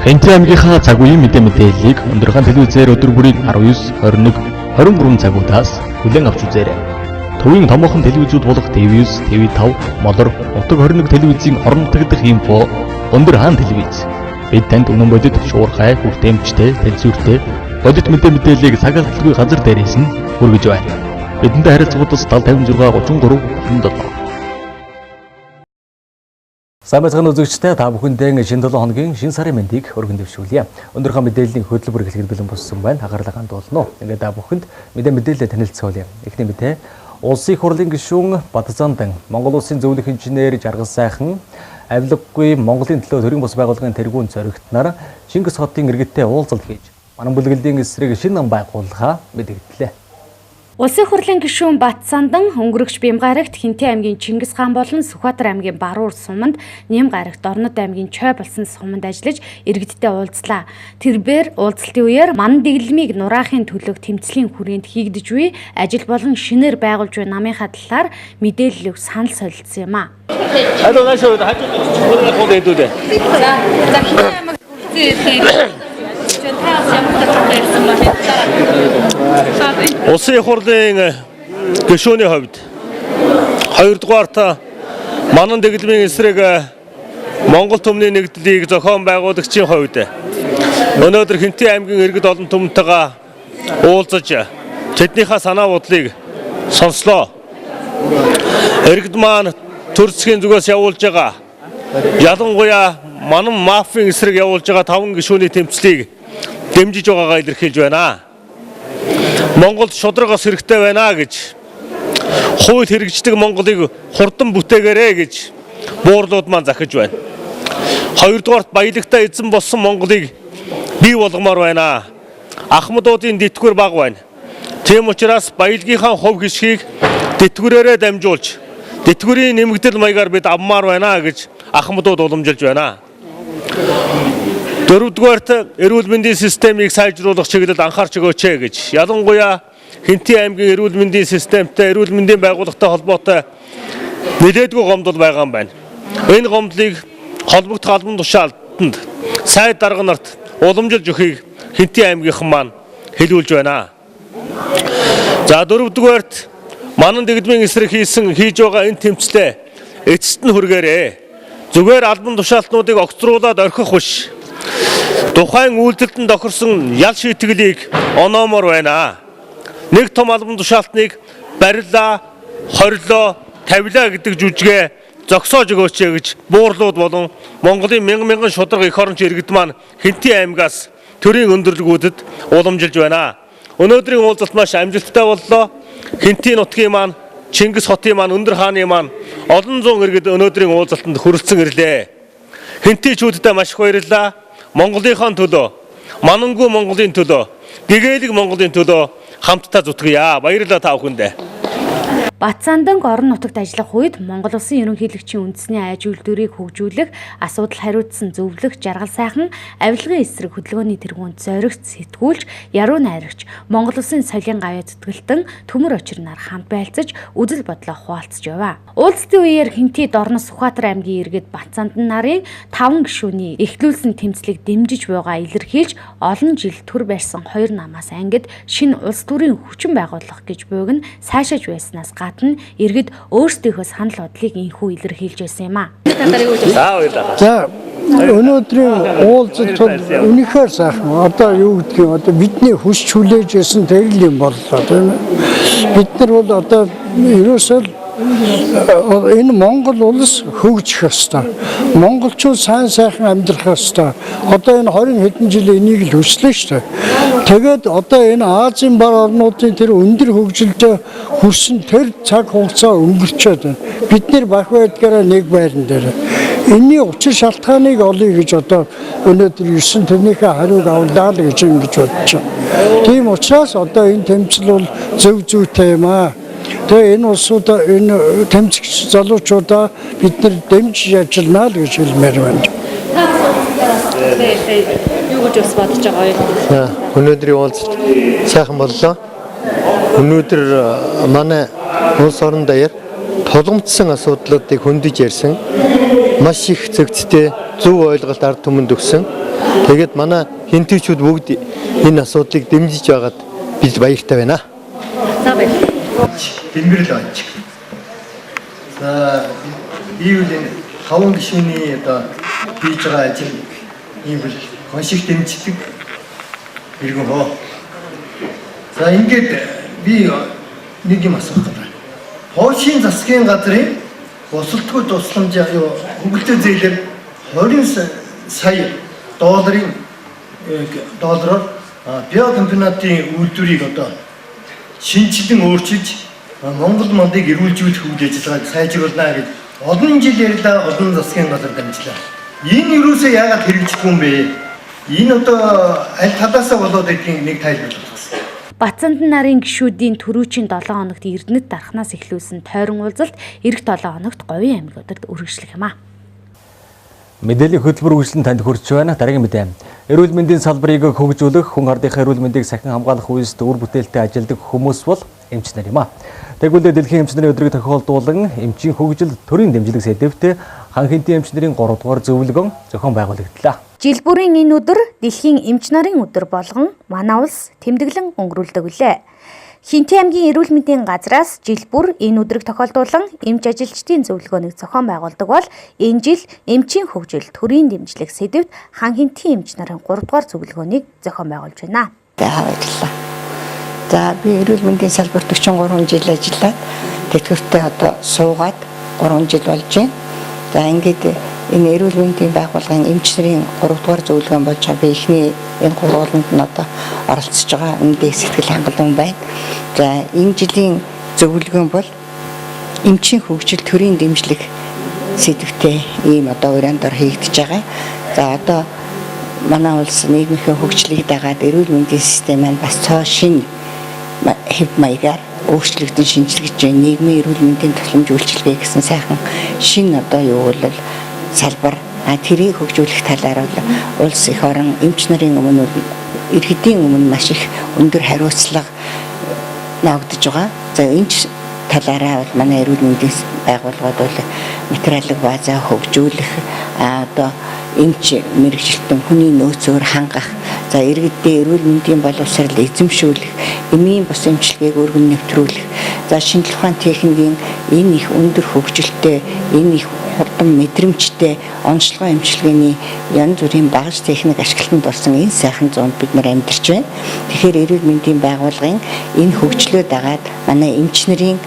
Энтэй аймгийнхаа цаг үеийн мэдээллийг өндрхан телевизээр өдөр бүрийн 19, 21, 23 цагуудаас хүлээн авч үзээрэй. Төвийн томоохон телевизүүд болох TV9, TV5, Молор, Нутаг 21 телевизийн орон нутгадах инфо, өндөр хаан телевиз. Бид танд үнэн бодит, шуурхай, хүртээмжтэй, тэнцвэртэй, бодит мэдээллийг сагалдалгүй газар дээрээс нь хүргэж байна. Бидэнтэй харилцагуудаас 7056 33 37. Сайн байцгаана үзэгчдээ, та бүхэндээ шинэ 7 хоногийн шинэ сарын мэндийг өргөн дэвшүүлье. Өнөөдрийнхөө мэдээллийн хөтөлбөр эхлэхэд бэлэн болсон байна. Хагаарлаа хандуулна. Ингээд та бүхэнд мэдээлэлээ танилцуулъя. Эхний мэдээ. Улсын их хурлын гишүүн Бадзандан, Монгол улсын зөвлөх инженер Жаргал сайхан, авилгагүй Монголын төлөө төрийн бус байгууллагын тэргүүн зоригтнаар Чингис хотын иргэдтэй уулзалт хийж, манан бүлэглэлийн эсрэг шинэ нам байгуулахаа мэдэгдлээ. Улсын хурлын гишүүн Бадзандан өнгөрөгч Бямгарагт Хинтээ аймгийн Чингис хаан болон Сүхбаатар аймгийн Баруур суманд, Нямгарагт Орнод аймгийн Чой болсон суманд ажиллаж иргэдтэй уулзлаа. Тэрээр уулзалтын үеэр манан дэглэмийг нураахын төлөөх тэмцлийн хүрээнд хийгдэж буй ажил болон шинээр байгуулж буй намынхаа талаар мэдээлэл өг санал солилцсон юм а. Улсын их хурлын гишүүний хувьд 2 дугаарт манан дэглэмийн эсрэг Монгол төмний нэгдлийг зохион байгуулагчийн хувьд өнөөдөр Хинтээ аймгийн иргэд олон түмэнтэйгээ уулзаж тэднийхээ санаа бодлыг сонслоо. Иргэд маань төр засгийн зүгээс явуулж байгаа ялангуяа манан мафийн эсрэг явуулж байгаа 5 гишүүний тэмцлийг дэмжиж байгаагаа илэрхийлж байна. Монголд шударгаас хэрэгтэй байна гэж хууль хэрэгждэг Монголыг хурдан бүтээгээрэй гэж буурлууд маань захиж байна. 2 дугаарт баялагтай эзэн болсон Монголыг бий болгомоор байна. Ахмадуудын дэтгэвэр бага байна. Тийм учраас баялагийнхаа хувь гишгийг дэтгэврээрээ дамжуулж, дэтгэврийн нэмэгдэл маягаар бид авмаар байна гэж ахмадууд уламжилж байна. 4 дугаарт эрүүл мэндийн системийг сайжруулах чиглэлд анхаарч өгөөч гэж ялангуяа Хинтээ аймгийн эрүүл мэндийн системтэй, эрүүл мэндийн байгууллагатай холбоотой нэлээдгүй гомдол байгаа юм байна. Энэ гомдлыг холбогдох албан тушаалтанд сайд дарга нарт уламжилж өгөхийг Хинтээ аймгийнхан маань хэлүүлж байна. За 4 дугаарт манан дэглэмийн эсрэг хийж байгаа энэ тэмцлээ эцэст нь хүргээрэй. Зүгээр албан тушаалтнуудыг огцруулаад орхих биш. Тухайн үйлдэлтэн тохирсон ял шийтгэлийг оноомор байна. Нэг том албан тушаалтныг барилаа, хорилоо, тавилаа гэдэг жүжигээ зогсоож өгөөч гэж буурлууд болон Монголын мянган шударга эх оронч иргэд маань Хинтээ аймгаас төрийн өндөрлгүүдэд уламжилж байна. Өнөөдрийн уулзалт маш амжилттай боллоо. Хинтээ нутгийн маань, Чингис хотын маань, өндөр хааны маань олон зуун иргэд өнөөдрийн уулзалтанд хүрэлцэн ирлээ. Хинтэйчүүдтэй маш их баярлалаа. Монголынхаа төлөө, манангүй Монголын төлөө, гэгээлэг Монголын төлөө хамтдаа зүтгэе. Баярлалаа та бүхэндээ. Бадзандан орон нутагт ажиллах үед Монгол улсын ерөнхийлөгчийн үндэсний айж үйлдвэрийг хөгжүүлэх, асуудал хариуцсан зөвлөх, Жаргал сайхан авилгын эсрэг хөдөлгөөний тэргүүнд зоригт сэтгүүлж, яруу найрагч, Монгол улсын соёлын гавьяа зүтгэлтэн төмөр очирнаар хамт байлцаж, үзэл бодлоо хуваалцж яваа. Уулзалтын үеэр Хинтээд Орнос Сүхбаатар аймгийн иргэд Бадзандан нарын 5 гишүүний эхлүүлсэн тэмцлийг дэмжиж буйгаа илэрхийлж, олон жил төр барьсан 2 намаас ангид шинэ улс төрийн хүчин байгуулах гэж буйг нь сайшааж байснаас гадна иргэд өөрсдийнхөө санал бодлыг инхүү илэрхийлж байсан юм а. За өнөөдрийн уулзалт үнэхээр сайхан. Одоо юу гэдгийг одоо бидний хүсч хүлээж байсан тэр л юм боллоо тийм ээ. Бид нар бол одоо ерөөсөө энэ Монгол улс хөгжих ёстой. Монголчууд сайн сайхан амьдрах ёстой. Одоо энэ 20 хэдэн жил энийг л хүслээ шүү дээ. Тэгээд одоо энэ Азийн бар орнуудын тэр өндөр хөгжилтэй хүрсэн тэр цаг хугацаа өнгөрчөөд байна. Бид нэр бах байдгаараа нэг байран дээр. Энийн учир шалтгааныг олъё гэж одоо өнөөдөр 9 тэрнийхээ хариуг авлаа л гэж ингэж бодож байна. Тийм учраас одоо энэ тэмцэл бол зөв зүйтэй юм аа. Тэгээ энэ улсуудаа энэ тэмцэгч залуучуудаа бид нар дэмжиж ажиллана л гэж хэлмээр байна. Юу гэж бодож байгаа юм? Өнөөдрийн уулзалт сайхан боллоо. Өнөөдөр манай улс орон даяар тулгымдсан асуудлуудыг хөндөж ярьсан маш их зэгцтэй зөв ойлголт ард түмэнд өгсөн. Тэгээд манай хинтгчүүд бүгд энэ асуудлыг дэмжиж байгаад бид баяртай байна. За баярлалаа. Тэмбэрэл аач. За ийм л хаван гишүүний одоо хийж байгаа ажил ийм л хоншиг дэмждэг иргэн хоо. За ингээд би нэг юм асуух гэдэг. Хоошийн засгийн газрын босолтгүй тусламж хөнгөлтэй зээлээр 20 сая доллараар биокомбинатын үйлдвэрийг одоо шинжилэн өөрчилж Монгол мандыг эрүүлжүүлэх үйл ажиллагааг сайжруулна гэж олон жил ярьлаа, олон засгийн газар дамжлаа. Энэ юусоо яагаад хэрэгжихгүй юм бэ? Энэ одоо аль талаасаа болоод идэх нэг тайлбарлах гэсэн. Бацандан нарын гишүүдийн түрүүчийн 7 хоногт Эрдэнэт дарахнаас эхлүүлсэн тойрон уулзалт эх 7 хоногт Говийн аймагуудад үргэлжлэх юм а. Мэдээллийн хөтөлбөр үргэлжлэн танд хүрч байна. Дараагийн мэдээ. Эрүүл мэндийн салбарыг хөгжүүлэх, хүн ардынхаа эрүүл мэндийг сахин хамгаалах үйлсд үр бүтээлтэй ажилладаг хүмүүс бол эмч нар юм а. Тэгвэл дэлхийн эмч нарын өдрийг тохиолдуулан эмчийн хөгжил төрийн дэмжлэг сэдвт хан хинтийн эмч нарын 3 дугаар зөвлөгөө зохион байгуулагдлаа. Жил бүрийн энэ өдөр дэлхийн эмч нарын өдөр болгон манай улс тэмдэглэн өнгөрүүлдэг үлээ. Хинтээ аймгийн эрүүл мэндийн газраас жил бүр энэ өдрийг тохиолдуулан эмч ажилчдын зөвлөгөөнийг зохион байгуулдаг бол энэ жил эмчийн хөгжил төрийн дэмжлэг сэдвт хан хинтийн эмч нарын 3 дугаар зөвлөгөөнийг зохион байгуулж байна. Баярлалаа. За би эрүүл мэндийн салбарт 43 жил ажиллаад тэтгэвртээ одоо суугаад 3 жил болж байна. За ингээд энэ эрүүл мэндийн байгууллагын эмч нарын 3 дугаар зөвлөгөө болж байгаа. Би эхний энэ гурвууланд нь одоо оролцож байгаа. Эндээ сэтгэл хангалуун байна. За энэ жилийн зөвлөгөө бол эмчийн хөгжил төрийн дэмжлэг сэдвтэй ийм одоо урьяндор хийгдэж байгаа. За одоо манай улс нийгмийн хөгжлийг дагаад эрүүл мэндийн систем маань бас цоо шинэ хэв маягаар өөрчлөгдөн шинжилгэж байна. Нийгмийн эрүүл мэндийн тусламж үйлчилгээ гэсэн сайхан шинэ одоо юу бол салбар тэрийг хөгжүүлэх талаар бол улс их орон эмч нарын өмнө иргэдийн өмнө маш их өндөр хариуцлага ногдож байгаа. За энэ талаараа бол манай эрүүл мэндийн байгууллагууд бол материалын базаа хөгжүүлэх одоо эмч мэрэгчлэн хүний нөөцөөр хангах, за иргэдийн эрүүл мэндийн боловсрол эзэмшүүлэх, эмийн бус эмчилгээг өргөн нэвтрүүлэх, за шинжлэх ухааны техникийн энэ их өндөр хөгжилтэй, энэ их хурдан мэдрэмжтэй онцлогоо эмчилгээний янз бүрийн багаж техник ашиглалтанд болсон энэ сайхан зуунд бид нар амьдарч байна. Тэгэхээр эрүүл мэндийн байгууллагын энэ хөгжлөө дагаад манай эмч нарын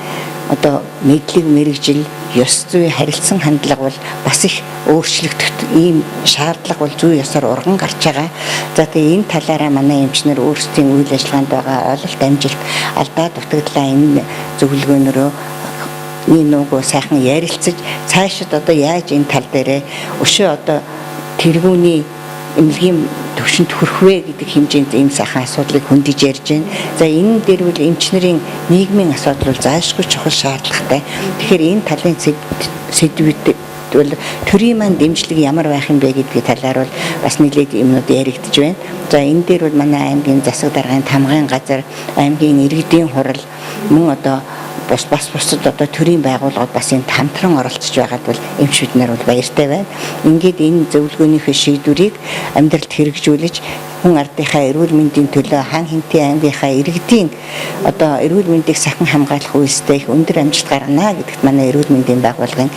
одоо мэдлэг мэрэгжил, ёс зүйн харилцан хандлага бол бас их өөрчлөгдөх ийм шаардлага бол зүй ёсоор урган гарч байгаа. За тэгээ энэ талаараа манай эмч нар өөрсдийн үйл ажиллагаанд байгаа ололт амжилт алдаа дутагдлаа энэ зөвлөгөөнөрөө нуугөө сайхан ярилцаж цаашид одоо яаж энэ тал дээрээ өшөө одоо тэргүүний эмнэлгийн төвшөнд хүрэх вэ гэдэг хэмжээнд ийм сайхан асуудлыг хөндөж ярьж байна. За энэ дээр бол эмч нарын нийгмийн асуудал бол заашгүй чухал шаардлагатай. Тэгэхээр энэ талын сэдвүүд бол төрийн маань дэмжлэг ямар байх юм бэ гэдгийг талаар бол бас нэлээд юмнууд яригдж байна. За энэ дээр бол манай аймгийн засаг даргын тамгын газар, аймгийн иргэдийн хурал мөн одоо бас бусад одоо төрийн байгууллагууд бас энэ хамтран оролцож байгаад бол эмчүүд нар бол баяртай байна. Ингээд энэ зөвлөгөөнийхөө шийдвэрийг амьдралд хэрэгжүүлж хүн ардынхаа эрүүл мэндийн төлөө хан хинтээ аймгийнхаа иргэдийн одоо эрүүл мэндийг сахин хамгаалах үйлстэй их өндөр амжилт гаргана гэдэгт манай эрүүл мэндийн байгууллагын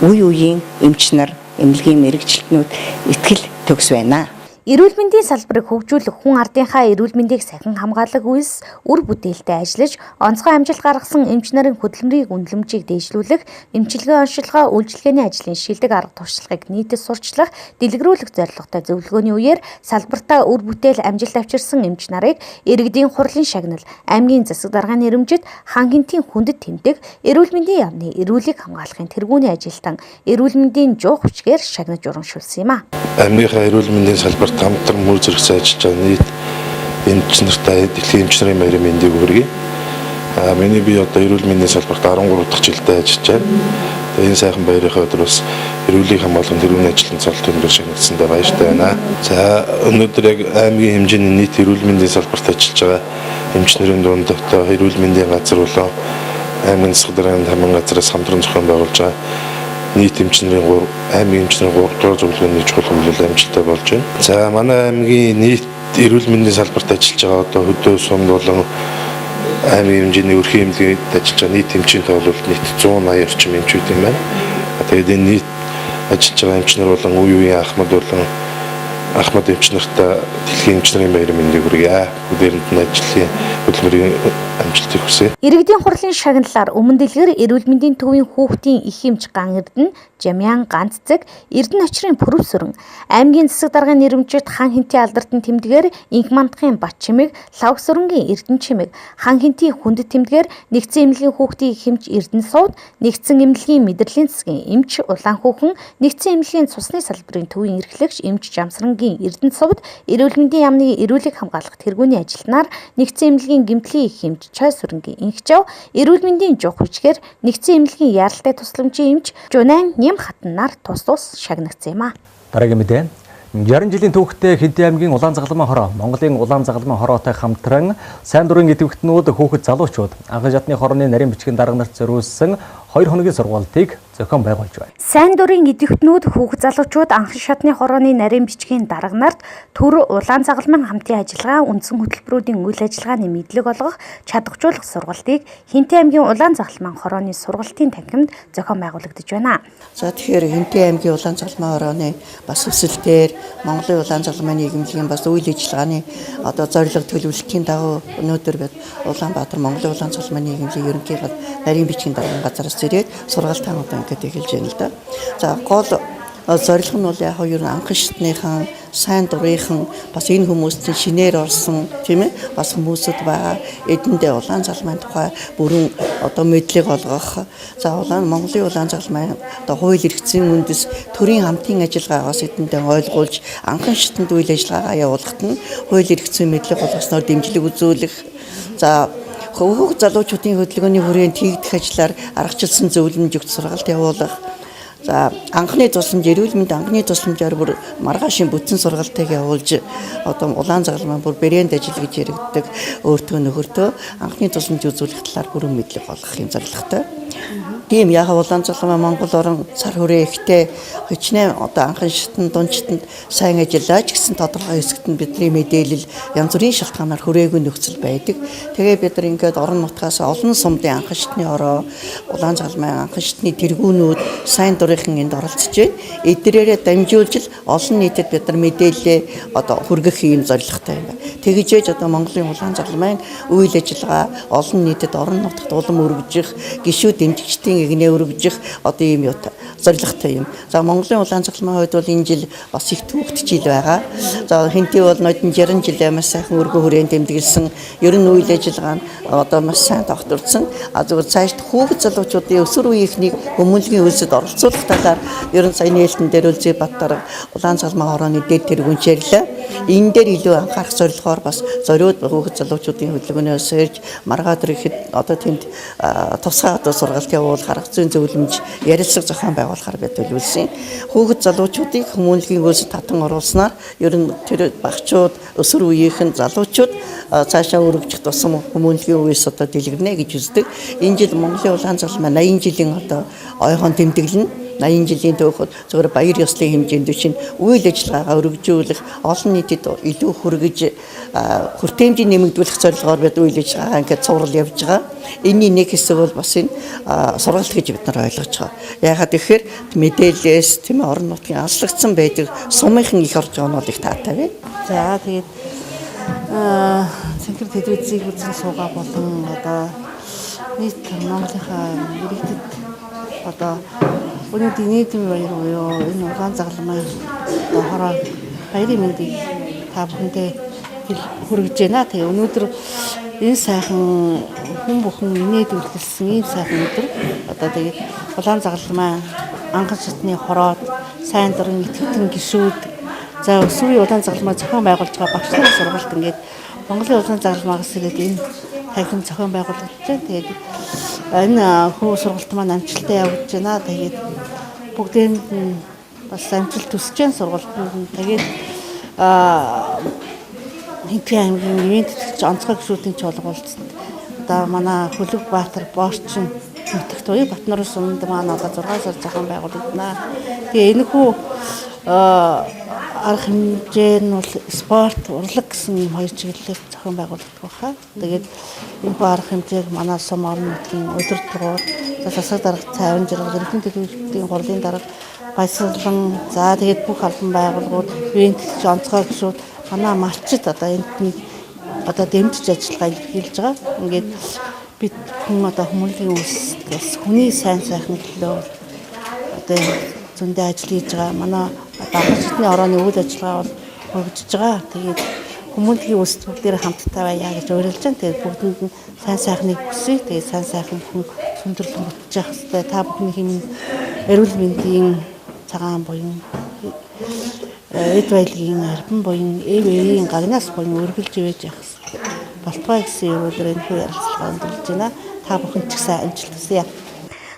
үе үеийн эмч нар, эмнэлгийн мэрэгчлэтнүүд итгэл төгс байна. Эрүүл мэндийн салбарыг хөгжүүлэх хүн ардынхаа эрүүл мэндийг сахин хамгаалах үйлс үр бүтээлтэй ажиллаж, онцгой амжилт гаргасан эмч нарын хөдөлмөрийн үнэлэмжийг дээшлүүлэх, эмчилгээ онцлогоо үйлчилгээний ажлын шилдэг арга туршлагыг нийтэд сурчлах, дэлгэрүүлэх зорилготой зөвлөгөөний үеэр салбартаа үр бүтээл амжилт авчирсан эмч нарыг иргэдийн хурлын шагнал, аймгийн засаг даргын нэрэмжит, хан хинтийн хүндэт тэмдэг, эрүүл мэндийн яамны эрүүлийг хамгаалахын тэргүүний ажилтан, эрүүл мэндийн жуу хүчгээр шагнаж урамшуулсан юм а. Аймгийнхаа эрүүл мэндийн салбарт хамтран мөр зэрэгцээ ажиллаж байгаа нийт эмч нартай дэлхийн эмч нарын баярын мэндийг хүргэе. Миний би одоо эрүүл мэндийн салбарт 13 дахь жилдээ ажиллаж байна. Энэ сайхан баярынхаа өдрөөс эрүүлгийг хамгаалсан тэрүүний ажилтны цолт өндөр шингэсэндээ баяртай байна. За өнөөдөр яг аймгийн хэмжээний нийт эрүүл мэндийн салбарт ажиллаж байгаа эмч нарын дунд одоо эрүүл мэндийн газар болон аймгийн засаг даргын тамгын газраас хамтран зохион байгуулж байгаа нийт эмчнэрийн аймгийн эмчнэрийн 3 дугаар зөвлөгөөний чухал хөгжил амжилттай болж байна. За манай аймгийн нийт эрүүл мэндийн салбарт ажиллаж байгаа одоо хөдөө сумд болон аймгийн хэмжээний өрхийн эмнэлэгт ажиллаж байгаа нийт эмчийнтэй бол нийт 180 орчим эмчүүд юм байна. Тэгээд энэ нийт ажиллаж байгаа эмчнэр болон үе үеийн ахмад эмчнэртээ дэлхийн эмчнэрийн баяр мэндийг хүргье. Бүгдээрэнд нь ажлын хөдөлмөрийн амжилтыг хүсье. Иргэдийн хурлын шагналаар өмнө дэлгэр эрүүл мэндийн төвийн хүүхдийн их эмч Ган Эрдэнэ, Жамяан Ганццэг, Эрдэнэ очрын Пүрэвсүрэн, аймгийн засаг даргын нэрэмжит Хан Хинтийн алдартай тэмдгээр Инх мандахын Бат чимэг, Лавгсүрэнгийн Эрдэнэ чимэг, Хан Хинтийн хүндэт тэмдгээр нэгдсэн эмнэлгийн хүүхдийн их эмч Эрдэнэ сувд, нэгдсэн эмнэлгийн мэдрэлийн засгийн эмч Улаан хүүхэн, нэгдсэн эмнэлгийн цусны салбарын төвийн эрхлэгч эмч Жамсрангийн Эрдэнэ сувд, эрүүл мэндийн яамны эрүүлэг хамгаалах тэргүүний ажилтнаар нэгдсэн эмнэлгийн гэмтлийн их эмч Чой сүрэнгийн Инхчав, эрүүл мэндийн жух хүчгээр нэгдсэн эмнэлгийн яаралтай тусламжийн эмч Жунайн Нэм хатнаар тус шагнагдсан юм а. Дараагийн мэдээ. 60 жилийн түүхтэй Хинтээ аймгийн Улаан загалмайн хороо, Монголын Улаан загалмайн хороотой хамтран сайн дурын идэвхтнүүд хүүхэд залуучууд анхан шатны хорооны нарийн бичгийн дарга нарт зориулсан 2 хоногийн сургалтыг зохион байгуулж байна. Сайн дурын идэвхтнүүд хүүхэд залуучууд анхан шатны хорооны нарийн бичгийн дарга нарт төр Улаан загалмайн хамтын ажиллагаа үндсэн хөтөлбөрүүдийн үйл ажиллагааны мэдлэг олгох, чадваржуулах сургалтыг Хинтээ аймгийн Улаан загалмайн хорооны сургалтын танхимд зохион байгуулагдаж байна. За тэгэхээр Хинтээ аймгийн Улаан загалмайн хорооны бас өсөлтээр Монголын Улаан загалмайн нийгэмлэгийн бас үйл ажиллагааны одоо зорилго төлөвлөлтийн дагуу өнөөдөр бид Улаанбаатар Монголын Улаан загалмайн нийгэмлэгийн ерөнхий нарийн бичгийн даргын газараас ирээд сургалт таамаглан ингээд эхэлж байна л да. За гол зорилго нь бол яг хоёр анхан шатныхан сайн дурынхан бас энэ хүмүүсийн шинээр орсон тийм ээ бас хүмүүсүүд байгаа эдэндээ Улаан загалмайн тухай бүрэн одоо мэдлэг олгох. За Монголын Улаан загалмайн одоо хууль эрх зүйн үндэс төрийн хамтын ажиллагаагаас эдэндээ ойлгуулж анхан шатанд үйл ажиллагаагаа явуулахад нь хууль эрх зүйн мэдлэг олгосноор дэмжлэг үзүүлэх. За хүүхэд залуучуудын хөдөлгөөний хүрээнд хийгдэх ажлаар аргачлсан зөвлөмж өгч сургалт явуулах. За анхны тусламж эрүүл мэнд анхны тусламжаар бүр маргаашийн бүтэн сургалтыг явуулж одоо Улаан загалмайн бүр брэнд ажил гэж яригддаг өөртөө нөхөртөө анхны тусламж үзүүлэх талаар бүрэн мэдлэг олгох юм зорилготой. Тийм яг Улаан загалмайн Монгол орон сар хүрээ ихтэй хичнээн одоо анхан шатнд дундчтанд сайн ажиллаж гэсэн тодорхой хэсэгт нь бидний мэдээлэл янз бүрийн шалтгаанаар хүрээгүй нөхцөл байдаг. Тэгээ бид нар ингээд орон нутгаас олон сумдын анхан шатны ороо Улаан загалмайн анхан шатны тэргүүнүүд сайн дурынхан энд оролцож байна. Эдгээрээ дамжуулж олон нийтэд бид нар мэдээлэлээ одоо хүргэх юм зорилготой юм байна. Тэгж ээж одоо Монголын Улаан загалмайн үйл ажиллагаа олон нийтэд орон нутагт улам өргөжих, гишүүд дэмжигчдийн игнээ өргөжих одоо ийм юу зорилготой юм. За Монголын Улаан загалмайн хувьд бол энэ жил бас их түүхт жил байгаа. За Хинтээ бол нодон 60 жилээ маш сайхан өргөн хүрээнд тэмдэглэсэн. Ер нь үйл ажиллагаа нь одоо маш сайн тогтворсон. Зүгээр цаашд хүүхэд залуучуудын өсвөр үеийнхнийг хүмүүнлэгийн үйлсэд оролцуулах талаар ер нь саяны хэлтэн дээр Үлзий Баттар Улаан загалмайн хорооны дэд тэргүүн чиглэлээ. Энэ дээр илүү анхаарах зорилгоор бас зориуд хүүхэд залуучуудын хөдөлгөөнөөс ирж маргаад ирэхэд одоо тэнд тусгай одоо сургалт явуул арга зүйн зөвлөмж ярилцлага зохион байгуулахаар бид төлөвлөсөн. Хүүхэд залуучуудыг хүмүүнлэгийн үйлсэд татан оруулснаар ер нь тэр багчууд өсвөр үеийнхэн залуучууд цаашаа өргөжих тусам хүмүүнлэгийн үйлс одоо дэлгэрнэ гэж үздэг. Энэ жил Монголын Улаан загалмайн 80 жилийн одоо ойхон тэмдэглэн 80 жилийн түүхэд зөвхөн баяр ёслолын хэмжээнд чинь үйл ажиллагаагаа өргөжүүлэх, олон нийтэд илүү хүргэж хүртээмжийг нэмэгдүүлэх зорилгоор бид үйл ажиллагаагаа ингээд цуврал явж байгаа. Энийн нэг хэсэг бол бас энэ сургалт гэж бид нар ойлгож байгаа. Яагаад гэхээр мэдээлэлээс тийм орон нутгийн алслагдсан байдаг сумынхан их орж байгаа нь бол их таатай байна. За тэгээд цэнхэр телевизийг үзэн суугаа болон одоо нийт Монголынхаа иргэдэд одоо өнөөдөр нийтийн баяр буюу энэ Улаан загалмайн хороо баярын мэндийг та бүхэндээ хүргэж байна. Тэгээ өнөөдөр энэ сайхан хүн бүхэн инээд үлдсэн ийм сайхан өдөр одоо тэгээд Улаан загалмайн анхан шатны хороод сайн дурын идэвхтэн гишүүд за өсвөрийн Улаан загалмай зохион байгуулж байгаа багш нарын сургалт ингээд Монголын Улаан загалмайгаас ирээд энэ танхим зохион байгуулагдаж байна. Тэгээд энэ хөө сургалт маань амжилттай явагдаж байна. Тэгээд бүгдээнд нь бас амжилт төсөж байна сургалтанд нь. Тэгээд Хинтээ аймгийн ивент онцгой гишүүдийн чуулга уулзсан. Одоо манай Хөлөг Баатар Боорчин нутагт буюу Батнар сумд маань одоо 6 сар зохион байгуулагдана. Тэгээ энэхүү арга хэмжээ нь бол спорт, урлаг гэсэн хоёр чиглэлээр зохион байгуулагддаг баха. Тэгээд энэхүү арга хэмжээг манай сум орон нутгийн өдөр тутмын засаг дарга цайван жаргал эрхэм төлөвлөлтийн хурлын дарга баясгалан за тэгээд бүх албан байгууллагууд, ивэнтч онцгой гишүүд манай малчид одоо энд одоо дэмжиж ажиллагаа илэрхийлж байгаа. Ингээд бид хүн одоо хүмүүнлэгийн үйлс хүний сайн сайхны төлөө одоо зөндөө ажил хийж байгаа. Манай багцны орооны үйл ажиллагаа бол хөгжиж байгаа. Тэгээд хүмүүнлэгийн үйлс бүгдээр хамтдаа байя гэж уриалж байна. Тэгээд бүгдэнд нь сайн сайхныг хүсье. Тэгээд сайн сайхан бүхэн сүндэрлэн бүтэж явах хэрэгтэй. Та бүхний эрүүл мэндийн цагаан буян эд баялагын арбан буян эвийн гагнаас буян үргэлж ивэж явах болтгой гэсэн өрөөлөөр энэ хүү ярилцлага өндөрлөж байна. Та бүхэнд ч гэсэн амжилт хүсье.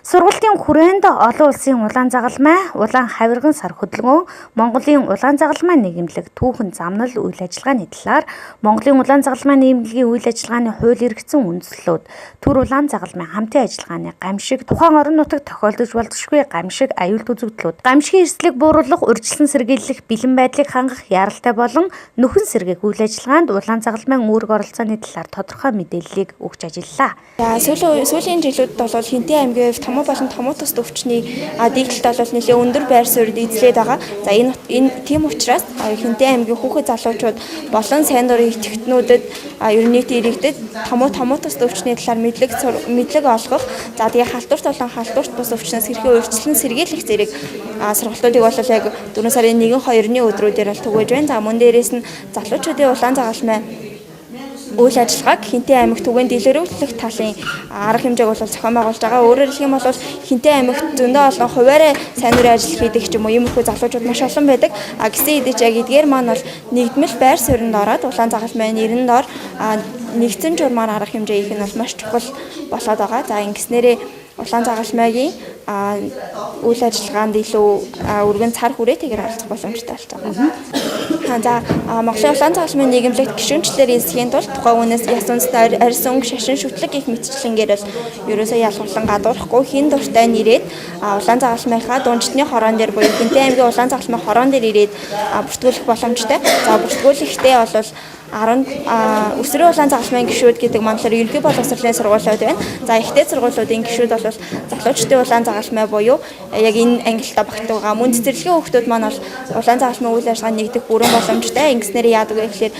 Сургалтын хүрээнд олон улсын улаан загалмай, улаан хавирган сар хөдөлгөөн, Монголын улаан загалмай нийгэмлэг түүхэн замнал үйл ажиллагааны талаар Монголын улаан загалмай нийгэмлэгийн үйл ажиллагааны хууль эргэцэн үндслүүд төр улаан загалмай хамтын ажиллагааны гамшиг, тухайн орон нутагт тохиолдож болзошгүй гамшиг аюулт үзэгдлүүд, гамшигын эрсдлийг бууруулах, урьдчилан сэргийлэх, бэлэн байдлыг хангах яаралтай болон нөхөн сэргээх үйл ажиллагаанд улаан загалмайн үүрэг оролцооны талаар тодорхой мэдээллийг өгч ажиллаа. Сүүлийн жилүүдэд бол Хинтээ аймгийн Томоо болон Томоо тус өвчний дийлэлт бол нэлээд өндөр байр суурьд эзлээд байгаа. За энэ тийм учраас Хинтээ аймгийн хүүхэд залуучууд болон сайн дурын итгэгчнүүдэд ер нь нийт иргэдэд Томоо тус өвчний талаар мэдлэг олгох. За тэгээ халдварт болон халдварт бус өвчнөөс хэрхэн урьдчилан сэргийлэх зэрэг сургалтуудыг бол яг 4 сарын 1-2-ны өдрүүдээр бол түгээж байна. За мөн дээрээс нь залуучуудын улаан загалмай үйл ажиллагааг Хинтээ аймагт түгээн дэлгэрүүлэх талын арга хэмжээг бол зохион байгуулж байгаа. Өөрөөр хэлэх юм бол Хинтээ аймагт зөндөө олон хуваарай сайн дурын ажил хийдэг ч юм уу иймэрхүү залуучууд маш олон байдаг. Гэсэн хэдий ч яг эдгээр маань бол нэгдмэл байр суурьнд ороод улаан загалмай нэрэн доор нэгдсэн журмаар арга хэмжээ хийх нь бол маш чухал болоод байгаа. За ингэснээрээ улаан загалмайгийн үйл ажиллагаанд илүү өргөн цар хүрээтэйгээр оролцох боломжтой болж байгаа. За Монголын улаан загалмайн нийгэмлэгт гишүүнчлэлээр эсхийн тулд тухайн үнээс яс үндэсний арьс өнгө, шашин шүтлэг гэх мэтчлэнгээр бол ерөөсөө ялгарлан гадуурхгүй хин дуртай нэрээд улаан загалмайхаа дундчны хороон дээр буюу Хинтээ аймгийн улаан загалмай хороон дээр ирээд бүртгүүлэх боломжтой. За бүртгүүлэхдээ бол өсвөрийн улаан загалмайн гишүүд гэдэг манлаар ерөнхий боловсролын сургуулиуд байна. За ихтэй сургуулиудын гишүүд бол залуучдын улаан загалмай буюу яг энэ ангилалтаа багтдаг байгаа. Мөн цэцэрлэгийн хүүхдүүд маань бол улаан загалмай үйл ажиллагаанд нэгдэх бүрэн боломжтой. Ингэснээр яадаг вэ гэхээр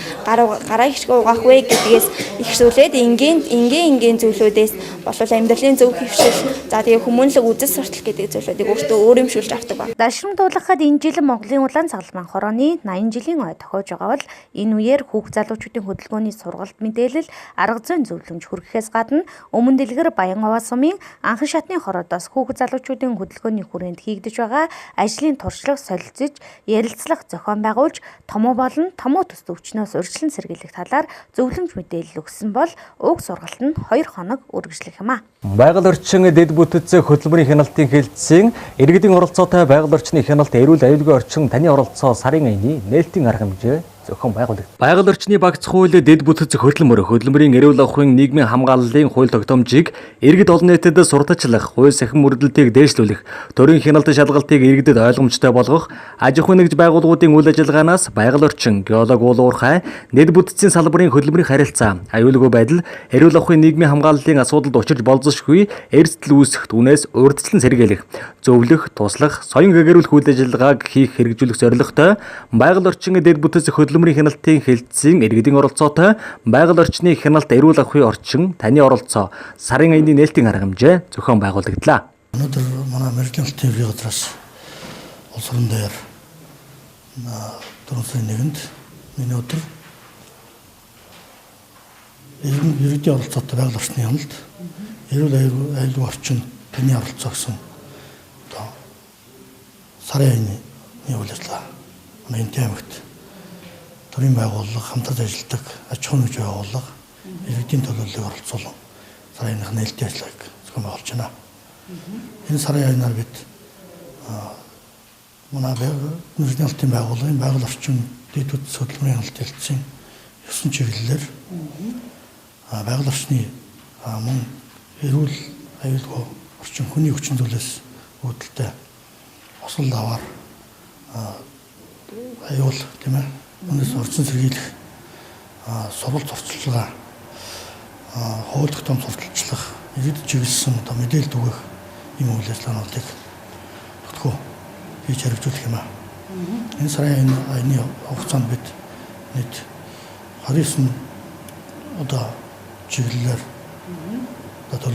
гараа ихшгүй угаах вэ гэдгээс ихсүүлээд энгийн зүйлүүдээс болов амьдралын зөв хөвшил за тэгээ хүмүүнлэг үзэл суртал гэдэг зүйлүүдийг өөртөө өөрөмшүүлж авдаг байна. Дашрам дуулахад энэ жил Монголын улаан загалмайн хорооны 80 жилийн ой тохиож байгаа бол энэ үеэр хүүхд залуучуудын хөдөлгөөний сургалт мэдээлэл арга зүйн зөвлөмж хүргэхээс гадна өмнө дэлгэр Баян Оваа сумын анхан шатны хороодоос хүүхд залуучуудын хөдөлгөөний хүрээнд хийгдэж байгаа ажлын туршлага солилцож ярилцлага зохион байгуулж Томоо болон Томоо төс өвчнөөс урьдчилан сэргийлэх талаар зөвлөмж мэдээлэл өгсөн бол уг сургалт нь 2 хоног үргэлжлэх юм а. Байгаль орчин дэд бүтц хөтөлбөрийн хяналтын хэлтсийн иргэдийн оролцоотой байгаль орчны хяналт эрүүл аюулгүй орчин таны оролцоо сарын аяны нээлтийн арга хэмжээ зохион байгуулагдав. Байгаль орчны багц хууль дэд бүтц хөтөлбөрийн эрүүл авахын нийгмийн хамгааллын хууль тогтоомжийг иргэд олон нийтэд сурталчлах, хууль сахин мөрдлөлтийг дээшлүүлэх, төрийн хяналт шалгалтыг иргэдэд ойлгомжтой болгох, аж ахуйн нэгж байгууллагуудын үйл ажиллагаанаас байгаль орчин, геолог уул уурхай, дэд бүтцийн салбарын хөтөлбөрийн харилцаа, аюулгүй байдал, эрүүл авахын нийгмийн хамгааллын асуудалд учирч болзошгүй эрсдэл үүсэх түүнээс урьдчилан сэргийлэх, зөвлөх, туслах, соён гэгэрүүлэх үйл ажиллагааг хийх хэрэгжүүлэх зорилготой байгаль орчин дэд бүтц хөтөлбөрийн хяналтын хэлтсийн иргэдийн оролцоотой байгаль орчны хяналт эрүүл авахын орчин таны оролцоо сарын аяны нээлтийн арга хэмжээ зохион байгуулагдлаа. Өнөөдөр манай Мэргэжлийн хяналтын ерхий газраас улс орон дээр 4 сарын 1-нд миний өдөр иргэдийн оролцоотой байгаль орчны хяналт эрүүл аюулгүй орчин таны оролцоо гэсэн сарын аяны үйл ажиллагаа манай Хинтээ аймагт төрийн байгууллага хамтад ажилладаг аж ахуйн нэгж байгууллага иргэдийн төлөөллийг оролцуулан сарын аяных нээлтийн ажиллагааг зохион байгуулж байна. Энэ сарын аянаар бид манай Мэргэжлийн хяналтын байгууллагын байгаль орчин дэд бүтц хөтөлбөрийн хяналт хэлтсийн 9 чиглэлээр байгаль орчны мөн эрүүл аюулгүй орчин хүний хүчин зүйлээс үүдэлтэй осол даваар аюул тийм ээ. Өнөөс орчин сэргийлэх сурвалж зурцлагаа хууль том сурталчлах иргэд чиглэсэн одоо мэдээлэл түгэх ийм үйл ажиллагаануудыг тогтхоо хийж хэрэгжүүлэх юм аа. Энэ сарын аяны хугацаанд бид нийт 29 одоо чиглэлээр одоо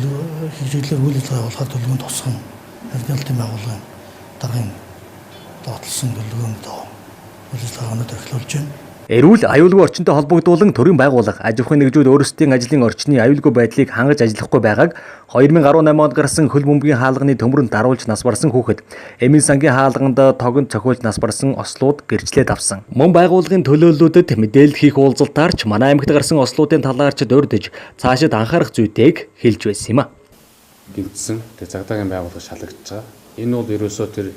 хичээлээр үйл ажиллагаа явуулахаар төлөвлөгөөнд тусган харьцуулалтын байгууллагын даргын доотлсон төлөвлөгөөнд үйл ажиллагаанууд эхлүүлж байна. Эрүүл аюулгүй орчинтой холбогдуулан төрийн байгууллага аж ахуйн нэгжүүд өөрсдийн ажлын орчны аюулгүй байдлыг хангаж ажиллахгүй байгааг 2018 онд гарсан хөл бөмбөгийн хаалганы төмөрөнд даруулж нас барсан хүүхэд эмийн сангийн хаалганд тогонд цохиулж нас барсан ослууд гэрчлээд авсан. Мөн байгууллагын төлөөллүүдэд мэдээлэл хийх уулзалтаарч манай аймагт гарсан ослуудын талаарч дурдж цаашид анхаарах зүйтэйг хэлж байсан юм а. Гимтсэн тэр цагдаагийн байгууллага шалгагдж байгаа. Энэ бол ерөөсөө тэр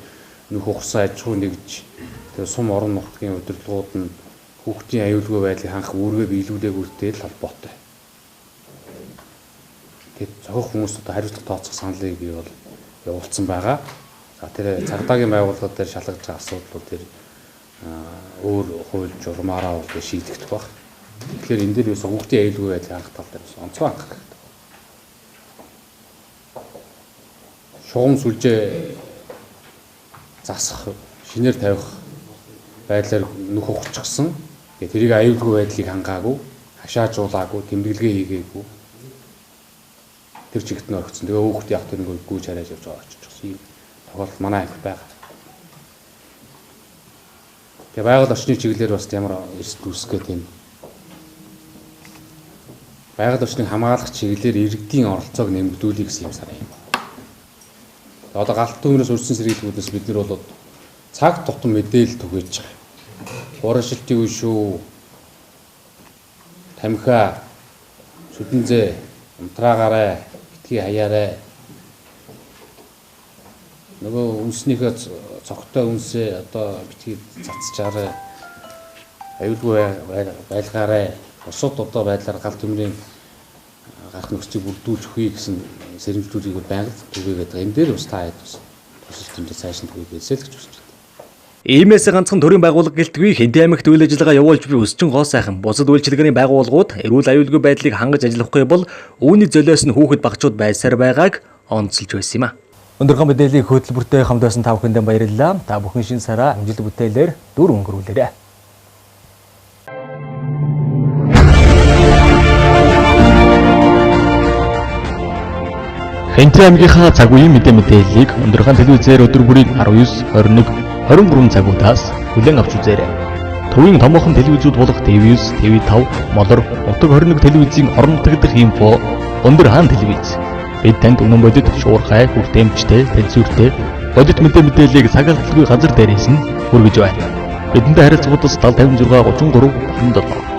нөх ухсан аж ахуй нэгж тэр сум орон нутгийн удирдлагууд нь хүүхдийн аюулгүй байдлыг хангах үүргээ биелүүлээгүйтэй л холбоотой. Тэгэд цохих хүмүүс одоо хариуцлага тооцох саналыг бий бол явуулсан байгаа. За тэр цагдаагийн байгууллага дээр шалгаж байгаа асуудал бол тэр өөр хууль журмаараа бол шийдэгдэх баг. Тэгэхээр энэ дээр ерөөсөө хүүхдийн аюулгүй байдлыг хангах тал дээр онцгой анхаарах хэрэгтэй. Шугам сүлжээ засах, шинээр тавих байдлаар нөх ухчихсан. Тэрийг аюулгүй байдлыг хангаагүй, хашаажуулаагүй, тэмдэглэгээ хийгээгүй. Тэр чигт нь орчихсон. Тэгээ хүүхд яг тэр нэг гүйж хараад явж байгаа оччихсон. Ийм тохиолдол манай аймагт байгаа. Тэгээ байгаль орчны чиглэлээр бас ямар эрсдэл үүсгэх тийм. Байгаль орчныг хамгаалах чиглэлээр иргэдийн оролцоог нэмэгдүүлэх гэсэн юм санаа юм. Одоо галт төмөрөөс өрсөн сэргийлгүүдээс бид нар бол цаг тутам мэдээлэл түгээж байгаа. Ууршилтын үе шүү. Тамхи, сүдэнзээ, унтраагаарай, битгий хаяарай. Нөгөө үнснийхээ цогтой үнсээ одоо битгий цацчаарай. Аюулгүй байлгаарай. Бусад одоо байдлаар галт төмрийн гарах нөхцөлийг бүрдүүлж өгье гэсэн сэрэмжлүүлгийг байнга түгээгээд байгаа. Энэ дээр бас та хэд бас тусалж хэмжээ цааш нь түгээгээсэй л гэж хүсэж байна. Иймээс ганцхан төрийн байгууллага гэлтгүй Хинтээ аймагт үйл ажиллагаа явуулж буй өсчин гоо сайхан бусад үйлчилгээний байгууллагууд эрүүл аюулгүй байдлыг хангаж ажиллахгүй бол үүний золиос нь хүүхэд багчууд байсаар байгааг онцолж байсан юм а. Өнөөдрийн мэдээллийн хөтөлбөртэй хамт байсан та бүхэндээ баярлалаа. Та бүхэн шинэ сараа амжилт бүтээлээр дүр өнгөрүүлээрэй. Хинтээ аймгийнхаа цаг үеийн мэдээллийг өнөөдрийн телевизээр өдөр бүрийн 19, 21, 23 цагуудаас хүлээн авч үзээрэй. Төвийн томоохон телевизүүд болох TV9, TV5, Молор, Утаг 21 телевизийн орон нутгадх инфо өндөр хаан телевиз. Бид танд үнэн бодит, шуурхай, хүртээмжтэй, тэнцвэртэй бодит мэдээллийг цагаалтгүй газар дээрээс нь хүргэж байна. Бидэнтэй харилцагуудаас 7056 33 27